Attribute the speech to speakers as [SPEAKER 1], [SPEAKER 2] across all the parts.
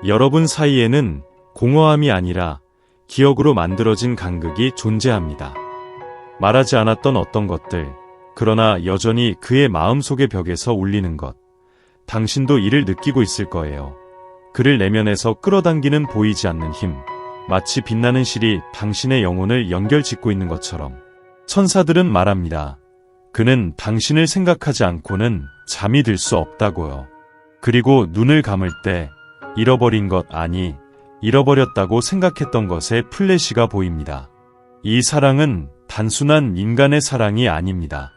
[SPEAKER 1] 여러분 사이에는 공허함이 아니라 기억으로 만들어진 간극이 존재합니다. 말하지 않았던 어떤 것들, 그러나 여전히 그의 마음속의 벽에서 울리는 것. 당신도 이를 느끼고 있을 거예요. 그를 내면에서 끌어당기는 보이지 않는 힘. 마치 빛나는 실이 당신의 영혼을 연결짓고 있는 것처럼. 천사들은 말합니다. 그는 당신을 생각하지 않고는 잠이 들 수 없다고요. 그리고 눈을 감을 때 잃어버린 것, 아니, 잃어버렸다고 생각했던 것의 플래시가 보입니다. 이 사랑은 단순한 인간의 사랑이 아닙니다.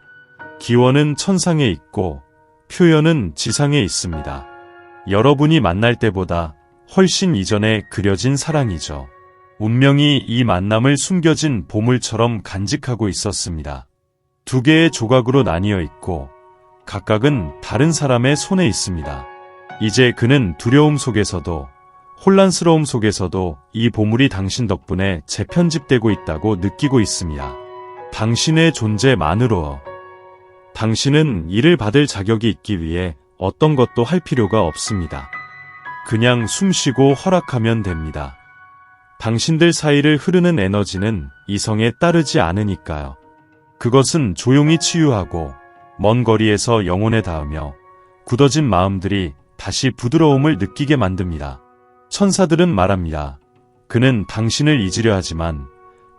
[SPEAKER 1] 기원은 천상에 있고 표현은 지상에 있습니다. 여러분이 만날 때보다 훨씬 이전에 그려진 사랑이죠. 운명이 이 만남을 숨겨진 보물처럼 간직하고 있었습니다. 두 개의 조각으로 나뉘어 있고 각각은 다른 사람의 손에 있습니다. 이제 그는 두려움 속에서도 혼란스러움 속에서도 이 보물이 당신 덕분에 재편집되고 있다고 느끼고 있습니다. 당신의 존재만으로 당신은 이를 받을 자격이 있기 위해 어떤 것도 할 필요가 없습니다. 그냥 숨쉬고 허락하면 됩니다. 당신들 사이를 흐르는 에너지는 이성에 따르지 않으니까요. 그것은 조용히 치유하고 먼 거리에서 영혼에 닿으며 굳어진 마음들이 다시 부드러움을 느끼게 만듭니다. 천사들은 말합니다. 그는 당신을 잊으려 하지만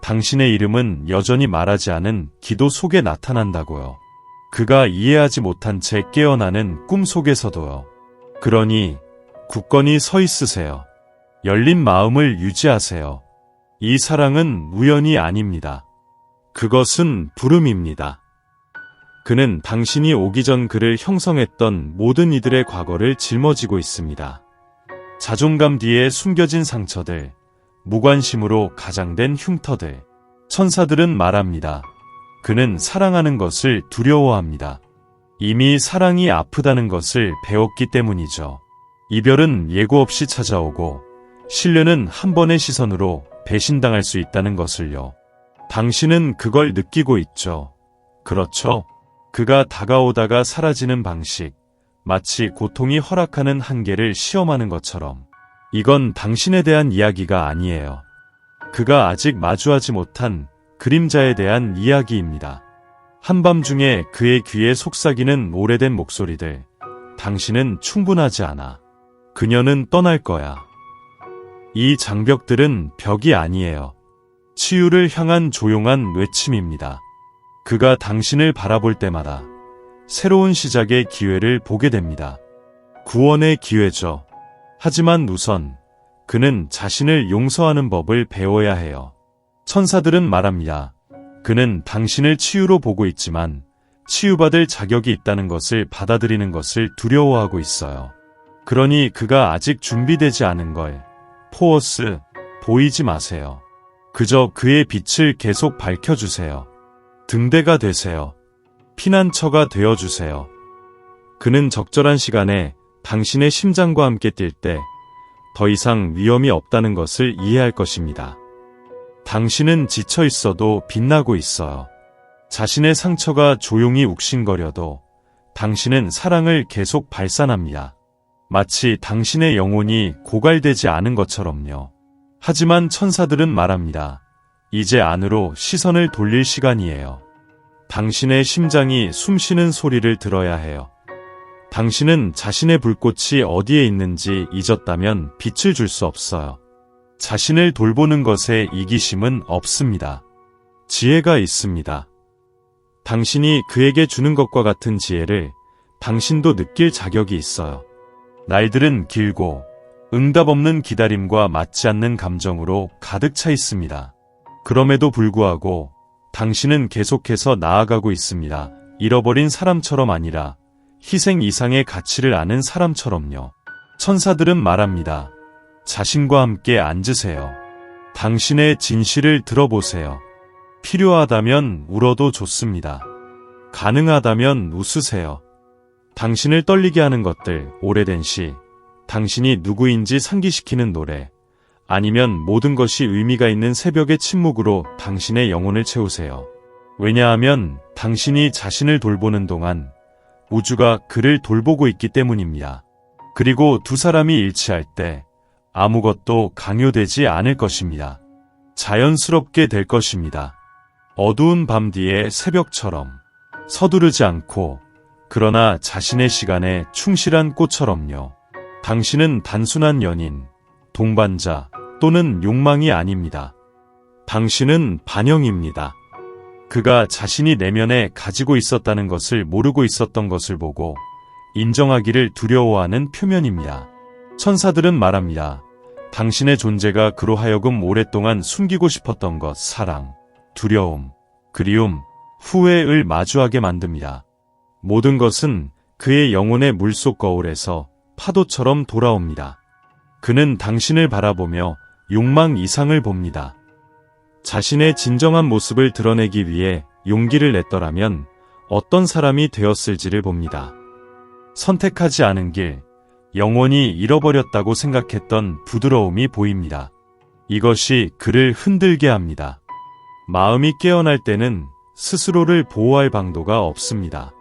[SPEAKER 1] 당신의 이름은 여전히 말하지 않은 기도 속에 나타난다고요. 그가 이해하지 못한 채 깨어나는 꿈 속에서도요. 그러니 굳건히 서 있으세요. 열린 마음을 유지하세요. 이 사랑은 우연이 아닙니다. 그것은 부름입니다. 그는 당신이 오기 전 그를 형성했던 모든 이들의 과거를 짊어지고 있습니다. 자존감 뒤에 숨겨진 상처들, 무관심으로 가장된 흉터들. 천사들은 말합니다. 그는 사랑하는 것을 두려워합니다. 이미 사랑이 아프다는 것을 배웠기 때문이죠. 이별은 예고 없이 찾아오고 신뢰는 한 번의 시선으로 배신당할 수 있다는 것을요. 당신은 그걸 느끼고 있죠. 그렇죠? 그가 다가오다가 사라지는 방식, 마치 고통이 허락하는 한계를 시험하는 것처럼. 이건 당신에 대한 이야기가 아니에요. 그가 아직 마주하지 못한 그림자에 대한 이야기입니다. 한밤중에 그의 귀에 속삭이는 오래된 목소리들. 당신은 충분하지 않아. 그녀는 떠날 거야. 이 장벽들은 벽이 아니에요. 치유를 향한 조용한 외침입니다. 그가 당신을 바라볼 때마다 새로운 시작의 기회를 보게 됩니다. 구원의 기회죠. 하지만 우선 그는 자신을 용서하는 법을 배워야 해요. 천사들은 말합니다. 그는 당신을 치유로 보고 있지만 치유받을 자격이 있다는 것을 받아들이는 것을 두려워하고 있어요. 그러니 그가 아직 준비되지 않은 걸 포어스 보이지 마세요. 그저 그의 빛을 계속 밝혀주세요. 등대가 되세요. 피난처가 되어주세요. 그는 적절한 시간에 당신의 심장과 함께 뛸 때 더 이상 위험이 없다는 것을 이해할 것입니다. 당신은 지쳐 있어도 빛나고 있어요. 자신의 상처가 조용히 욱신거려도 당신은 사랑을 계속 발산합니다. 마치 당신의 영혼이 고갈되지 않은 것처럼요. 하지만 천사들은 말합니다. 이제 안으로 시선을 돌릴 시간이에요. 당신의 심장이 숨쉬는 소리를 들어야 해요. 당신은 자신의 불꽃이 어디에 있는지 잊었다면 빛을 줄 수 없어요. 자신을 돌보는 것에 이기심은 없습니다. 지혜가 있습니다. 당신이 그에게 주는 것과 같은 지혜를 당신도 느낄 자격이 있어요. 날들은 길고 응답 없는 기다림과 맞지 않는 감정으로 가득 차 있습니다. 그럼에도 불구하고 당신은 계속해서 나아가고 있습니다. 잃어버린 사람처럼 아니라 희생 이상의 가치를 아는 사람처럼요. 천사들은 말합니다. 자신과 함께 앉으세요. 당신의 진실을 들어보세요. 필요하다면 울어도 좋습니다. 가능하다면 웃으세요. 당신을 떨리게 하는 것들, 오래된 시, 당신이 누구인지 상기시키는 노래, 아니면 모든 것이 의미가 있는 새벽의 침묵으로 당신의 영혼을 채우세요. 왜냐하면 당신이 자신을 돌보는 동안 우주가 그를 돌보고 있기 때문입니다. 그리고 두 사람이 일치할 때 아무것도 강요되지 않을 것입니다. 자연스럽게 될 것입니다. 어두운 밤 뒤의 새벽처럼 서두르지 않고 그러나 자신의 시간에 충실한 꽃처럼요. 당신은 단순한 연인, 동반자 또는 욕망이 아닙니다. 당신은 반영입니다. 그가 자신이 내면에 가지고 있었다는 것을 모르고 있었던 것을 보고 인정하기를 두려워하는 표면입니다. 천사들은 말합니다. 당신의 존재가 그로 하여금 오랫동안 숨기고 싶었던 것, 사랑, 두려움, 그리움, 후회를 마주하게 만듭니다. 모든 것은 그의 영혼의 물속 거울에서 파도처럼 돌아옵니다. 그는 당신을 바라보며 욕망 이상을 봅니다. 자신의 진정한 모습을 드러내기 위해 용기를 냈더라면 어떤 사람이 되었을지를 봅니다. 선택하지 않은 길, 영원히 잃어버렸다고 생각했던 부드러움이 보입니다. 이것이 그를 흔들게 합니다. 마음이 깨어날 때는 스스로를 보호할 방도가 없습니다.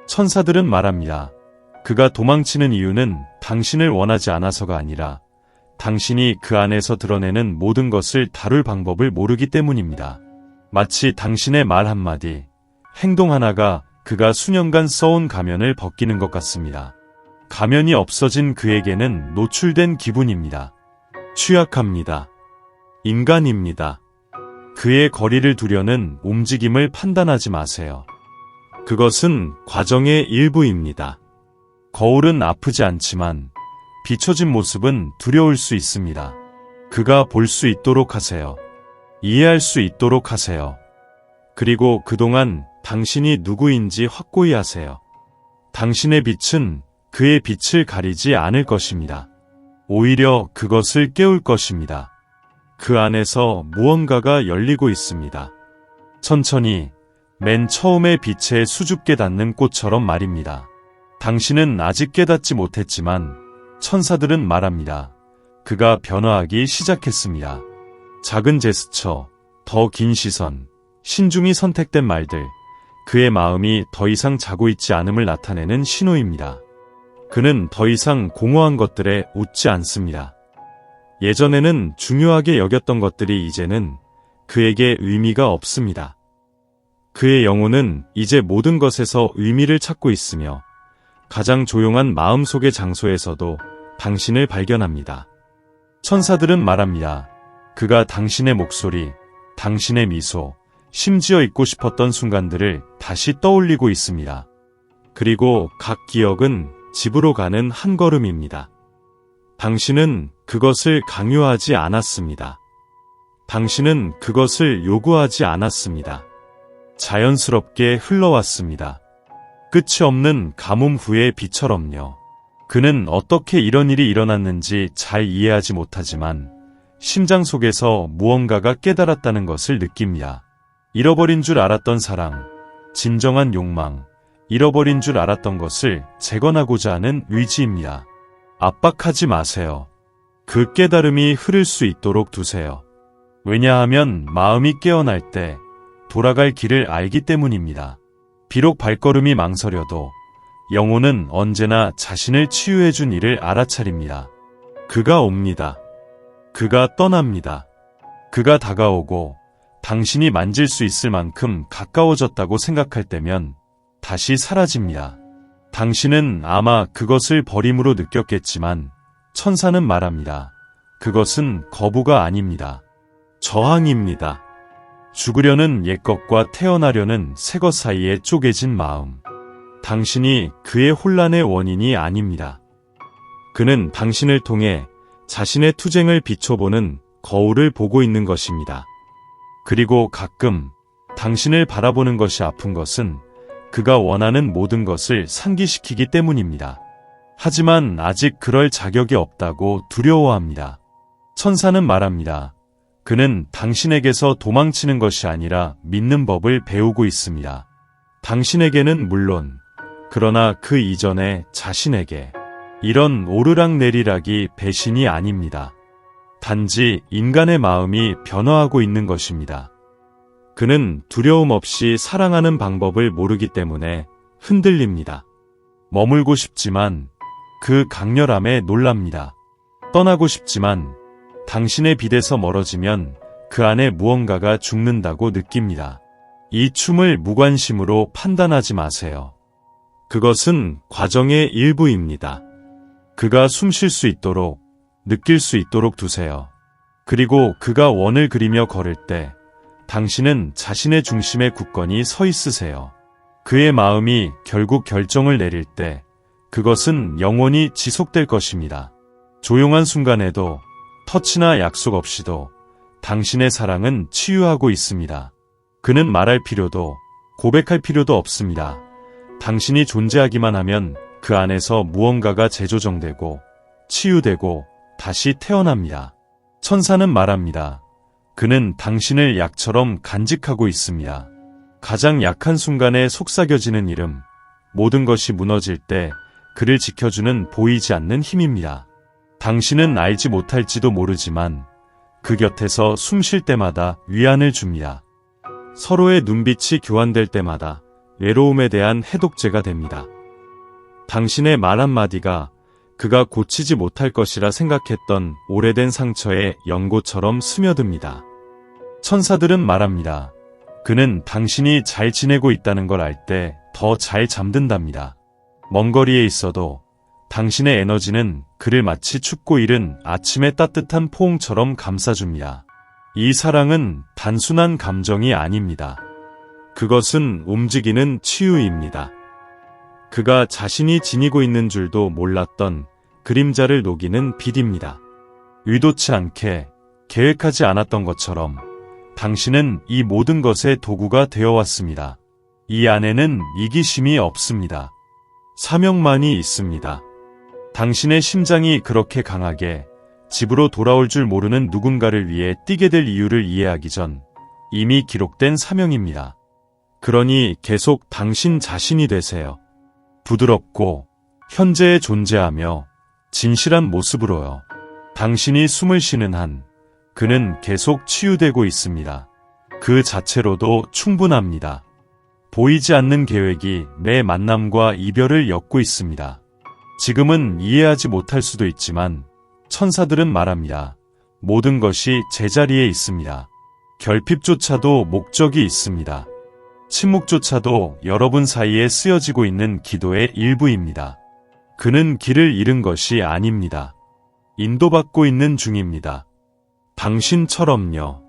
[SPEAKER 1] 천사들은 말합니다. 그가 도망치는 이유는 당신을 원하지 않아서가 아니라 당신이 그 안에서 드러내는 모든 것을 다룰 방법을 모르기 때문입니다. 마치 당신의 말 한마디, 행동 하나가 그가 수년간 써온 가면을 벗기는 것 같습니다. 가면이 없어진 그에게는 노출된 기분입니다. 취약합니다. 인간입니다. 그의 거리를 두려는 움직임을 판단하지 마세요. 그것은 과정의 일부입니다. 거울은 아프지 않지만 비춰진 모습은 두려울 수 있습니다. 그가 볼 수 있도록 하세요. 이해할 수 있도록 하세요. 그리고 그동안 당신이 누구인지 확고히 하세요. 당신의 빛은 그의 빛을 가리지 않을 것입니다. 오히려 그것을 깨울 것입니다. 그 안에서 무언가가 열리고 있습니다. 천천히 맨 처음에 빛에 수줍게 닿는 꽃처럼 말입니다. 당신은 아직 깨닫지 못했지만 천사들은 말합니다. 그가 변화하기 시작했습니다. 작은 제스처, 더 긴 시선, 신중히 선택된 말들, 그의 마음이 더 이상 자고 있지 않음을 나타내는 신호입니다. 그는 더 이상 공허한 것들에 웃지 않습니다. 예전에는 중요하게 여겼던 것들이 이제는 그에게 의미가 없습니다. 그의 영혼은 이제 모든 것에서 의미를 찾고 있으며 가장 조용한 마음속의 장소에서도 당신을 발견합니다. 천사들은 말합니다. 그가 당신의 목소리, 당신의 미소, 심지어 잊고 싶었던 순간들을 다시 떠올리고 있습니다. 그리고 각 기억은 집으로 가는 한 걸음입니다. 당신은 그것을 강요하지 않았습니다. 당신은 그것을 요구하지 않았습니다. 자연스럽게 흘러왔습니다. 끝이 없는 가뭄 후의 비처럼요. 그는 어떻게 이런 일이 일어났는지 잘 이해하지 못하지만 심장 속에서 무언가가 깨달았다는 것을 느낍니다. 잃어버린 줄 알았던 사랑, 진정한 욕망, 잃어버린 줄 알았던 것을 재건하고자 하는 의지입니다. 압박하지 마세요. 그 깨달음이 흐를 수 있도록 두세요. 왜냐하면 마음이 깨어날 때 돌아갈 길을 알기 때문입니다. 비록 발걸음이 망설여도 영혼은 언제나 자신을 치유해준 이를 알아차립니다. 그가 옵니다. 그가 떠납니다. 그가 다가오고 당신이 만질 수 있을 만큼 가까워졌다고 생각할 때면 다시 사라집니다. 당신은 아마 그것을 버림으로 느꼈겠지만 천사는 말합니다. 그것은 거부가 아닙니다. 저항입니다. 죽으려는 옛것과 태어나려는 새것 사이에 쪼개진 마음. 당신이 그의 혼란의 원인이 아닙니다. 그는 당신을 통해 자신의 투쟁을 비춰보는 거울을 보고 있는 것입니다. 그리고 가끔 당신을 바라보는 것이 아픈 것은 그가 원하는 모든 것을 상기시키기 때문입니다. 하지만 아직 그럴 자격이 없다고 두려워합니다. 천사는 말합니다. 그는 당신에게서 도망치는 것이 아니라 믿는 법을 배우고 있습니다. 당신에게는 물론, 그러나 그 이전에 자신에게 이런 오르락내리락이 배신이 아닙니다. 단지 인간의 마음이 변화하고 있는 것입니다. 그는 두려움 없이 사랑하는 방법을 모르기 때문에 흔들립니다. 머물고 싶지만 그 강렬함에 놀랍니다. 떠나고 싶지만 당신의 빛에서 멀어지면 그 안에 무언가가 죽는다고 느낍니다. 이 춤을 무관심으로 판단하지 마세요. 그것은 과정의 일부입니다. 그가 숨 쉴 수 있도록, 느낄 수 있도록 두세요. 그리고 그가 원을 그리며 걸을 때 당신은 자신의 중심에 굳건히 서 있으세요. 그의 마음이 결국 결정을 내릴 때 그것은 영원히 지속될 것입니다. 조용한 순간에도 터치나 약속 없이도 당신의 사랑은 치유하고 있습니다. 그는 말할 필요도 고백할 필요도 없습니다. 당신이 존재하기만 하면 그 안에서 무언가가 재조정되고 치유되고 다시 태어납니다. 천사는 말합니다. 그는 당신을 약처럼 간직하고 있습니다. 가장 약한 순간에 속삭여지는 이름, 모든 것이 무너질 때 그를 지켜주는 보이지 않는 힘입니다. 당신은 알지 못할지도 모르지만 그 곁에서 숨 쉴 때마다 위안을 줍니다. 서로의 눈빛이 교환될 때마다 외로움에 대한 해독제가 됩니다. 당신의 말 한마디가 그가 고치지 못할 것이라 생각했던 오래된 상처에 연고처럼 스며듭니다. 천사들은 말합니다. 그는 당신이 잘 지내고 있다는 걸 알 때 더 잘 잠든답니다. 먼 거리에 있어도 당신의 에너지는 그를 마치 춥고 이른 아침의 따뜻한 포옹처럼 감싸줍니다. 이 사랑은 단순한 감정이 아닙니다. 그것은 움직이는 치유입니다. 그가 자신이 지니고 있는 줄도 몰랐던 그림자를 녹이는 빛입니다. 의도치 않게 계획하지 않았던 것처럼 당신은 이 모든 것의 도구가 되어왔습니다. 이 안에는 이기심이 없습니다. 사명만이 있습니다. 당신의 심장이 그렇게 강하게 집으로 돌아올 줄 모르는 누군가를 위해 뛰게 될 이유를 이해하기 전 이미 기록된 사명입니다. 그러니 계속 당신 자신이 되세요. 부드럽고 현재에 존재하며 진실한 모습으로요. 당신이 숨을 쉬는 한 그는 계속 치유되고 있습니다. 그 자체로도 충분합니다. 보이지 않는 계획이 매 만남과 이별을 엮고 있습니다. 지금은 이해하지 못할 수도 있지만 천사들은 말합니다. 모든 것이 제자리에 있습니다. 결핍조차도 목적이 있습니다. 침묵조차도 여러분 사이에 쓰여지고 있는 기도의 일부입니다. 그는 길을 잃은 것이 아닙니다. 인도받고 있는 중입니다. 당신처럼요.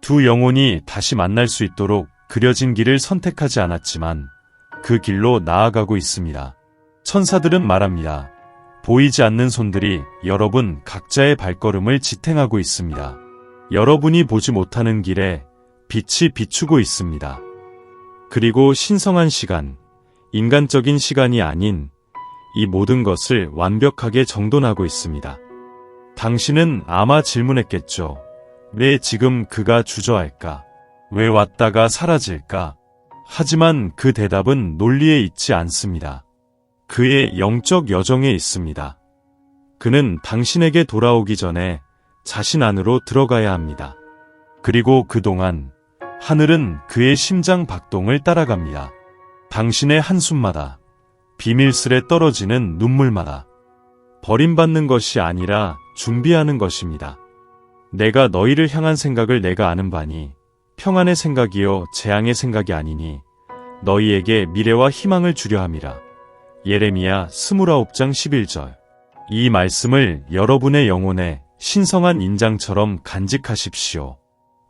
[SPEAKER 1] 두 영혼이 다시 만날 수 있도록 그려진 길을 선택하지 않았지만 그 길로 나아가고 있습니다. 천사들은 말합니다. 보이지 않는 손들이 여러분 각자의 발걸음을 지탱하고 있습니다. 여러분이 보지 못하는 길에 빛이 비추고 있습니다. 그리고 신성한 시간, 인간적인 시간이 아닌 이 모든 것을 완벽하게 정돈하고 있습니다. 당신은 아마 질문했겠죠. 왜 지금 그가 주저할까? 왜 왔다가 사라질까? 하지만 그 대답은 논리에 있지 않습니다. 그의 영적 여정에 있습니다. 그는 당신에게 돌아오기 전에 자신 안으로 들어가야 합니다. 그리고 그동안 하늘은 그의 심장 박동을 따라갑니다. 당신의 한숨마다, 비밀스레 떨어지는 눈물마다 버림받는 것이 아니라 준비하는 것입니다. 내가 너희를 향한 생각을 내가 아는 바니 평안의 생각이요 재앙의 생각이 아니니 너희에게 미래와 희망을 주려 함이라. 예레미야 29장 11절. 이 말씀을 여러분의 영혼에 신성한 인장처럼 간직하십시오.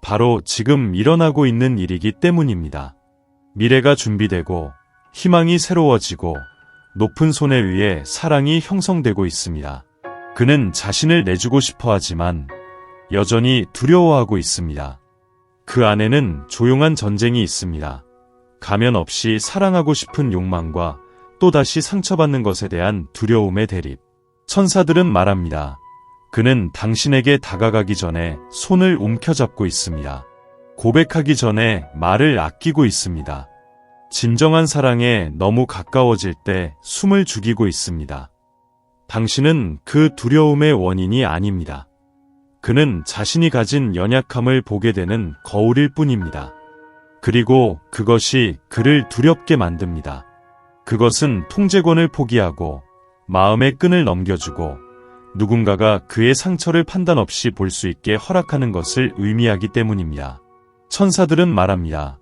[SPEAKER 1] 바로 지금 일어나고 있는 일이기 때문입니다. 미래가 준비되고 희망이 새로워지고 높은 손에 의해 사랑이 형성되고 있습니다. 그는 자신을 내주고 싶어 하지만 여전히 두려워하고 있습니다. 그 안에는 조용한 전쟁이 있습니다. 가면 없이 사랑하고 싶은 욕망과 또다시 상처받는 것에 대한 두려움의 대립. 천사들은 말합니다. 그는 당신에게 다가가기 전에 손을 움켜잡고 있습니다. 고백하기 전에 말을 아끼고 있습니다. 진정한 사랑에 너무 가까워질 때 숨을 죽이고 있습니다. 당신은 그 두려움의 원인이 아닙니다. 그는 자신이 가진 연약함을 보게 되는 거울일 뿐입니다. 그리고 그것이 그를 두렵게 만듭니다. 그것은 통제권을 포기하고 마음의 끈을 넘겨주고 누군가가 그의 상처를 판단 없이 볼 수 있게 허락하는 것을 의미하기 때문입니다. 천사들은 말합니다.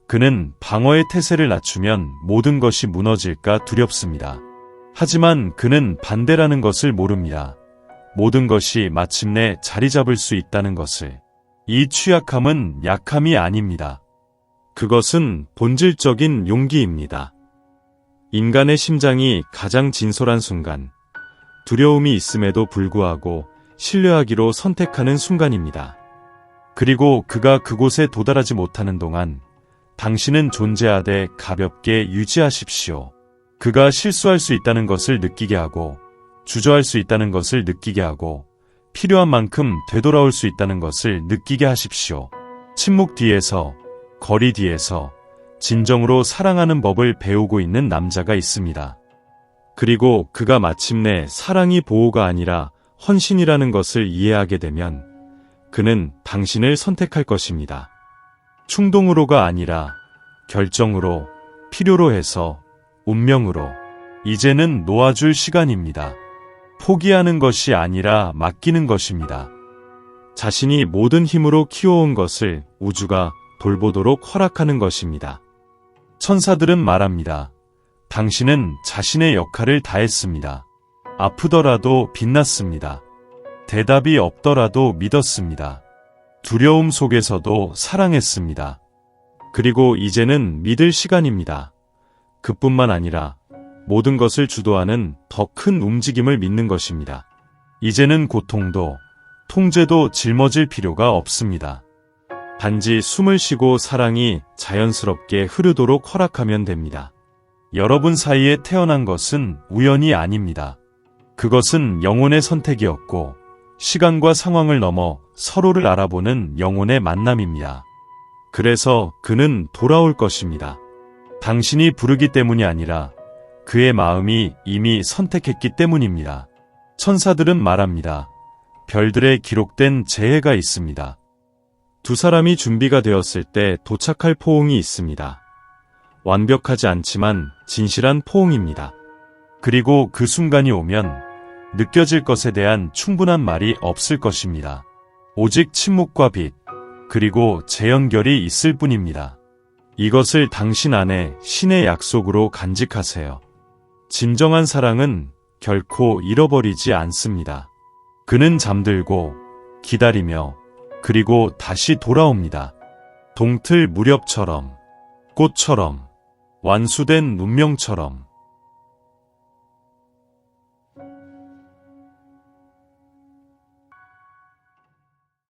[SPEAKER 1] 그는 방어의 태세를 낮추면 모든 것이 무너질까 두렵습니다. 하지만 그는 반대라는 것을 모릅니다. 모든 것이 마침내 자리 잡을 수 있다는 것을. 이 취약함은 약함이 아닙니다. 그것은 본질적인 용기입니다. 인간의 심장이 가장 진솔한 순간, 두려움이 있음에도 불구하고 신뢰하기로 선택하는 순간입니다. 그리고 그가 그곳에 도달하지 못하는 동안 당신은 존재하되 가볍게 유지하십시오. 그가 실수할 수 있다는 것을 느끼게 하고, 주저할 수 있다는 것을 느끼게 하고, 필요한 만큼 되돌아올 수 있다는 것을 느끼게 하십시오. 침묵 뒤에서, 거리 뒤에서 진정으로 사랑하는 법을 배우고 있는 남자가 있습니다. 그리고 그가 마침내 사랑이 보호가 아니라 헌신이라는 것을 이해하게 되면 그는 당신을 선택할 것입니다. 충동으로가 아니라 결정으로, 필요로 해서, 운명으로. 이제는 놓아줄 시간입니다. 포기하는 것이 아니라 맡기는 것입니다. 자신이 모든 힘으로 키워온 것을 우주가 돌보도록 허락하는 것입니다. 천사들은 말합니다. 당신은 자신의 역할을 다했습니다. 아프더라도 빛났습니다. 대답이 없더라도 믿었습니다. 두려움 속에서도 사랑했습니다. 그리고 이제는 믿을 시간입니다. 그뿐만 아니라 모든 것을 주도하는 더 큰 움직임을 믿는 것입니다. 이제는 고통도, 통제도 짊어질 필요가 없습니다. 단지 숨을 쉬고 사랑이 자연스럽게 흐르도록 허락하면 됩니다. 여러분 사이에 태어난 것은 우연이 아닙니다. 그것은 영혼의 선택이었고, 시간과 상황을 넘어 서로를 알아보는 영혼의 만남입니다. 그래서 그는 돌아올 것입니다. 당신이 부르기 때문이 아니라 그의 마음이 이미 선택했기 때문입니다. 천사들은 말합니다. 별들에 기록된 재해가 있습니다. 두 사람이 준비가 되었을 때 도착할 포옹이 있습니다. 완벽하지 않지만 진실한 포옹입니다. 그리고 그 순간이 오면 느껴질 것에 대한 충분한 말이 없을 것입니다. 오직 침묵과 빛, 그리고 재연결이 있을 뿐입니다. 이것을 당신 안에 신의 약속으로 간직하세요. 진정한 사랑은 결코 잃어버리지 않습니다. 그는 잠들고 기다리며 그리고 다시 돌아옵니다. 동틀 무렵처럼, 꽃처럼, 완수된 운명처럼.